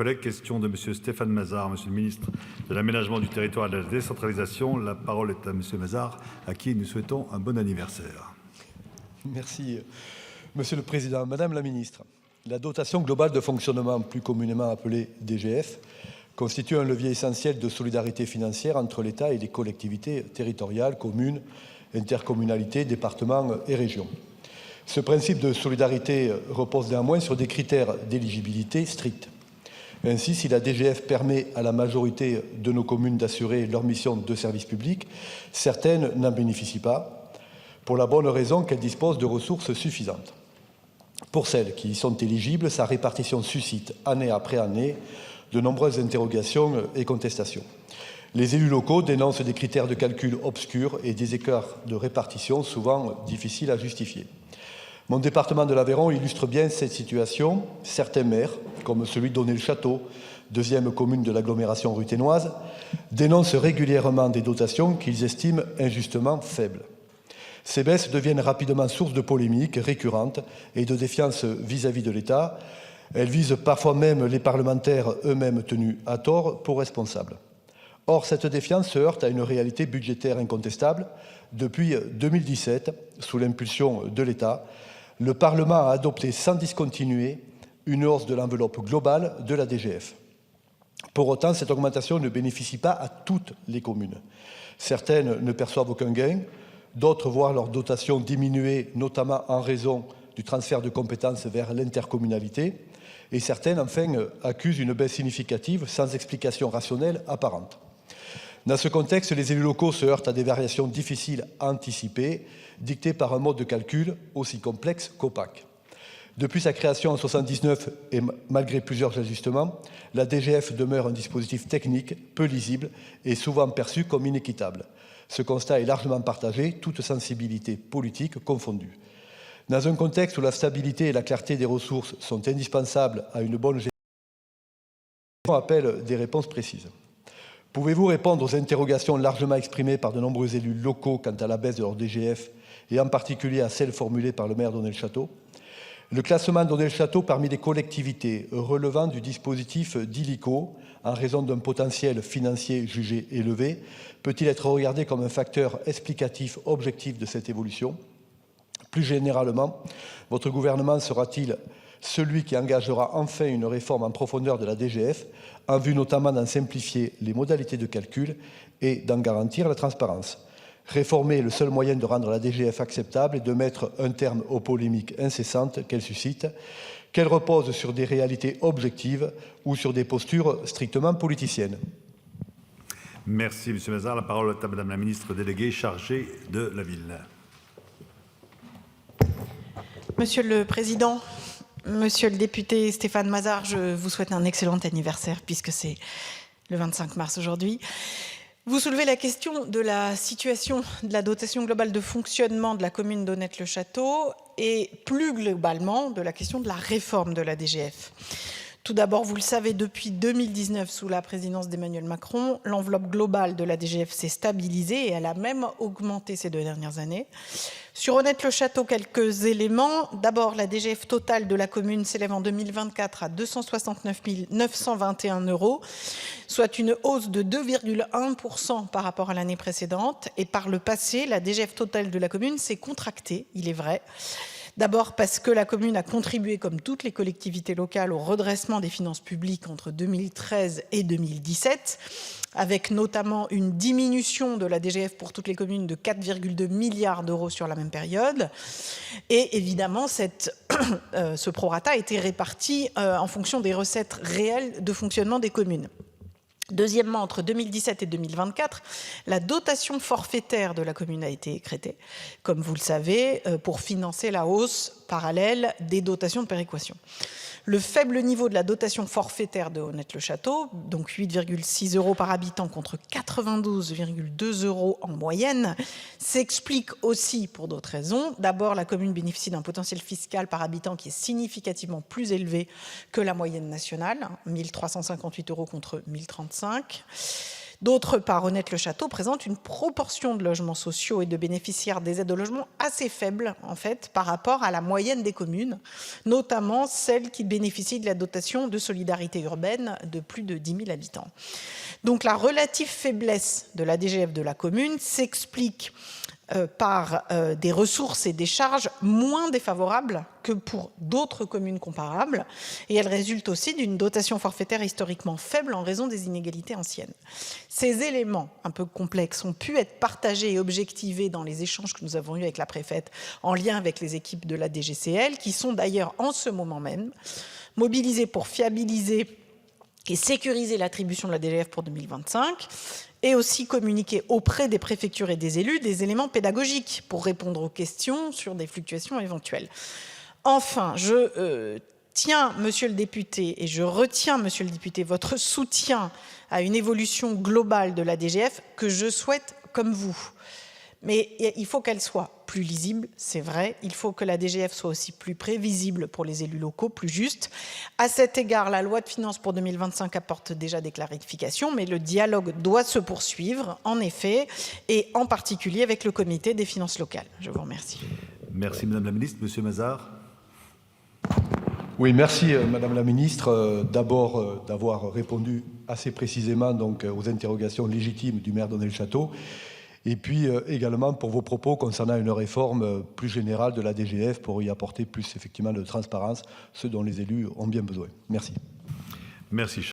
collègues, question de M. Stéphane Mazard, Monsieur le ministre de l'Aménagement du Territoire et de la Décentralisation. La parole est à M. Mazard, à qui nous souhaitons un bon anniversaire. Merci, Monsieur le Président. Madame la Ministre, la dotation globale de fonctionnement, plus communément appelée DGF, constitue un levier essentiel de solidarité financière entre l'État et les collectivités territoriales, communes, intercommunalités, départements et régions. Ce principe de solidarité repose néanmoins sur des critères d'éligibilité stricts. Ainsi, si la DGF permet à la majorité de nos communes d'assurer leur mission de service public, certaines n'en bénéficient pas, pour la bonne raison qu'elles disposent de ressources suffisantes. Pour celles qui y sont éligibles, sa répartition suscite, année après année, de nombreuses interrogations et contestations. Les élus locaux dénoncent des critères de calcul obscurs et des écarts de répartition souvent difficiles à justifier. Mon département de l'Aveyron illustre bien cette situation. Certains maires, comme celui d'Onet-le-Château, deuxième commune de l'agglomération ruthénoise, dénoncent régulièrement des dotations qu'ils estiment injustement faibles. Ces baisses deviennent rapidement source de polémiques récurrentes et de défiance vis-à-vis de l'État. Elles visent parfois même les parlementaires eux-mêmes tenus à tort pour responsables. Or, cette défiance se heurte à une réalité budgétaire incontestable. Depuis 2017, sous l'impulsion de l'État, le Parlement a adopté sans discontinuer une hausse de l'enveloppe globale de la DGF. Pour autant, cette augmentation ne bénéficie pas à toutes les communes. Certaines ne perçoivent aucun gain, d'autres voient leur dotation diminuer, notamment en raison du transfert de compétences vers l'intercommunalité, et certaines, enfin, accusent une baisse significative sans explication rationnelle apparente. Dans ce contexte, les élus locaux se heurtent à des variations difficiles à anticiper, dictées par un mode de calcul aussi complexe qu'opaque. Depuis sa création en 1979 et malgré plusieurs ajustements, la DGF demeure un dispositif technique, peu lisible et souvent perçu comme inéquitable. Ce constat est largement partagé, toutes sensibilités politiques confondues. Dans un contexte où la stabilité et la clarté des ressources sont indispensables à une bonne gestion, on appelle des réponses précises. Pouvez-vous répondre aux interrogations largement exprimées par de nombreux élus locaux quant à la baisse de leur DGF et en particulier à celles formulées par le maire d'Onet-le-Château? Le classement d'Onet-le-Château parmi les collectivités relevant du dispositif d'ILICO en raison d'un potentiel financier jugé élevé peut-il être regardé comme un facteur explicatif objectif de cette évolution? Plus généralement, votre gouvernement sera-t-il celui qui engagera enfin une réforme en profondeur de la DGF, en vue notamment d'en simplifier les modalités de calcul et d'en garantir la transparence? Réformer est le seul moyen de rendre la DGF acceptable et de mettre un terme aux polémiques incessantes qu'elle suscite, qu'elle repose sur des réalités objectives ou sur des postures strictement politiciennes. Merci, M. Mazard. La parole est à Mme la ministre déléguée chargée de la ville. Monsieur le Président, Monsieur le député Stéphane Mazard, je vous souhaite un excellent anniversaire puisque c'est le 25 mars aujourd'hui. Vous soulevez la question de la situation de la dotation globale de fonctionnement de la commune d'Onet-le-Château et plus globalement de la question de la réforme de la DGF. Tout d'abord, vous le savez, depuis 2019, sous la présidence d'Emmanuel Macron, l'enveloppe globale de la DGF s'est stabilisée et elle a même augmenté ces 2 dernières années. Sur Onet-le-Château, quelques éléments. D'abord, la DGF totale de la commune s'élève en 2024 à 269 921 €, soit une hausse de 2,1% par rapport à l'année précédente. Et par le passé, la DGF totale de la commune s'est contractée, il est vrai. D'abord parce que la commune a contribué, comme toutes les collectivités locales, au redressement des finances publiques entre 2013 et 2017, avec notamment une diminution de la DGF pour toutes les communes de 4,2 milliards d'euros sur la même période. Et évidemment, ce prorata a été réparti en fonction des recettes réelles de fonctionnement des communes. Deuxièmement, entre 2017 et 2024, la dotation forfaitaire de la commune a été écrêtée, comme vous le savez, pour financer la hausse parallèle des dotations de péréquation. Le faible niveau de la dotation forfaitaire de Onet-le-Château, donc 8,6 € par habitant contre 92,2 € en moyenne, s'explique aussi pour d'autres raisons. D'abord, la commune bénéficie d'un potentiel fiscal par habitant qui est significativement plus élevé que la moyenne nationale, 1 358 € contre 1 035 €. D'autre part, Honnête-le-Château présente une proportion de logements sociaux et de bénéficiaires des aides au logement assez faible, en fait, par rapport à la moyenne des communes, notamment celles qui bénéficient de la dotation de solidarité urbaine de plus de 10 000 habitants. Donc la relative faiblesse de la DGF de la commune s'explique par des ressources et des charges moins défavorables que pour d'autres communes comparables, et elle résulte aussi d'une dotation forfaitaire historiquement faible en raison des inégalités anciennes. Ces éléments un peu complexes ont pu être partagés et objectivés dans les échanges que nous avons eus avec la préfète en lien avec les équipes de la DGCL, qui sont d'ailleurs en ce moment même mobilisées pour fiabiliser et sécuriser l'attribution de la DGF pour 2025, et aussi communiquer auprès des préfectures et des élus des éléments pédagogiques pour répondre aux questions sur des fluctuations éventuelles. Enfin, je tiens, monsieur le député, et je retiens, monsieur le député, votre soutien à une évolution globale de la DGF que je souhaite comme vous. Mais il faut qu'elle soit plus lisible, c'est vrai. Il faut que la DGF soit aussi plus prévisible pour les élus locaux, plus juste. À cet égard, la loi de finances pour 2025 apporte déjà des clarifications, mais le dialogue doit se poursuivre, en effet, et en particulier avec le comité des finances locales. Je vous remercie. Merci Madame la Ministre. Monsieur Mazard. Oui, merci Madame la Ministre, d'abord d'avoir répondu assez précisément donc, aux interrogations légitimes du maire d'Honnête-le-Château. Et puis également pour vos propos concernant une réforme plus générale de la DGF pour y apporter plus effectivement de transparence, ce dont les élus ont bien besoin. Merci. Merci.